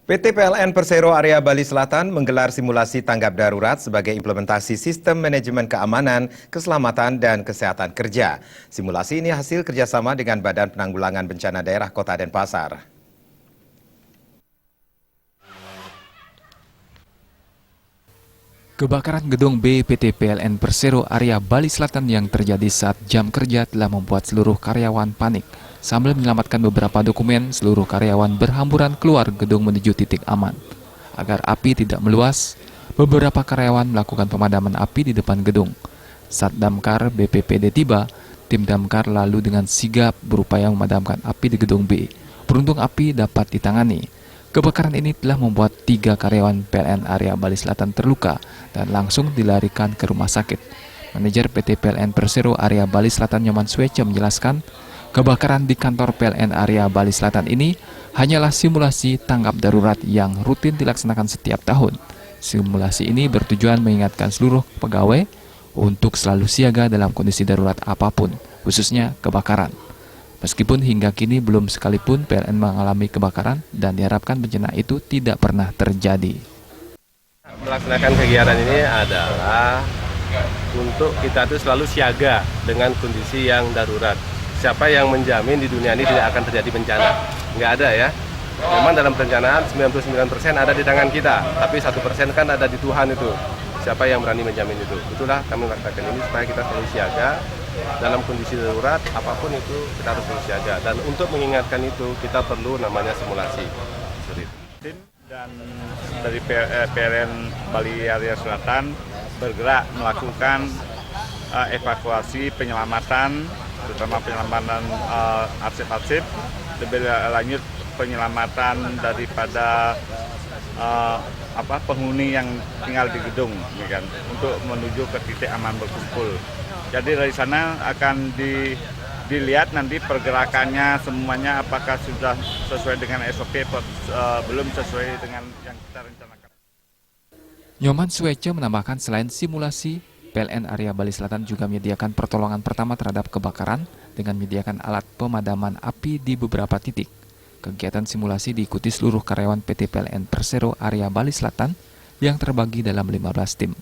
PT PLN Persero Area Bali Selatan menggelar simulasi tanggap darurat sebagai implementasi sistem manajemen keamanan, keselamatan, dan kesehatan kerja. Simulasi ini hasil kerjasama dengan Badan Penanggulangan Bencana Daerah Kota Denpasar. Kebakaran gedung B PT PLN Persero Area Bali Selatan yang terjadi saat jam kerja telah membuat seluruh karyawan panik. Sambil menyelamatkan beberapa dokumen, seluruh karyawan berhamburan keluar gedung menuju titik aman. Agar api tidak meluas, beberapa karyawan melakukan pemadaman api di depan gedung. Saat damkar BPPD tiba, tim damkar lalu dengan sigap berupaya memadamkan api di gedung B. Beruntung api dapat ditangani. Kebakaran ini telah membuat 3 karyawan PLN Area Bali Selatan terluka dan langsung dilarikan ke rumah sakit. Manajer PT PLN Persero Area Bali Selatan Nyoman Swece menjelaskan, kebakaran di kantor PLN Area Bali Selatan ini hanyalah simulasi tanggap darurat yang rutin dilaksanakan setiap tahun. Simulasi ini bertujuan mengingatkan seluruh pegawai untuk selalu siaga dalam kondisi darurat apapun, khususnya kebakaran. Meskipun hingga kini belum sekalipun PLN mengalami kebakaran dan diharapkan bencana itu tidak pernah terjadi. Melaksanakan kegiatan ini adalah untuk kita itu selalu siaga dengan kondisi yang darurat. Siapa yang menjamin di dunia ini tidak akan terjadi bencana? Nggak ada ya. Memang dalam perencanaan 99% ada di tangan kita, tapi 1% kan ada di Tuhan itu. Siapa yang berani menjamin itu? Itulah kami melakukan ini supaya kita selalu siaga dalam kondisi darurat, apapun itu kita harus selalu siaga. Dan untuk mengingatkan itu kita perlu namanya simulasi. Dan dari PLN Bali Area Selatan bergerak melakukan evakuasi penyelamatan, terutama penyelamatan arsip-arsip, lebih lanjut penyelamatan daripada penghuni yang tinggal di gedung, kan, untuk menuju ke titik aman berkumpul. Jadi dari sana akan dilihat nanti pergerakannya semuanya apakah sudah sesuai dengan SOP atau belum sesuai dengan yang kita rencanakan. Nyoman Swece menambahkan selain simulasi, PLN Area Bali Selatan juga menyediakan pertolongan pertama terhadap kebakaran dengan menyediakan alat pemadaman api di beberapa titik. Kegiatan simulasi diikuti seluruh karyawan PT PLN Persero Area Bali Selatan yang terbagi dalam 15 tim.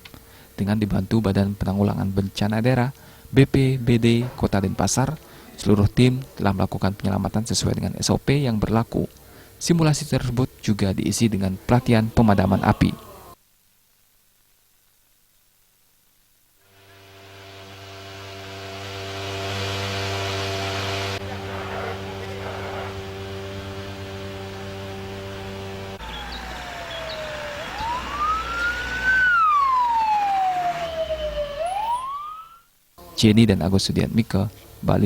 Dengan dibantu Badan Penanggulangan Bencana Daerah BPBD Kota Denpasar, seluruh tim telah melakukan penyelamatan sesuai dengan SOP yang berlaku. Simulasi tersebut juga diisi dengan pelatihan pemadaman api. Jenny dan Agus Sudiatmike, Bali.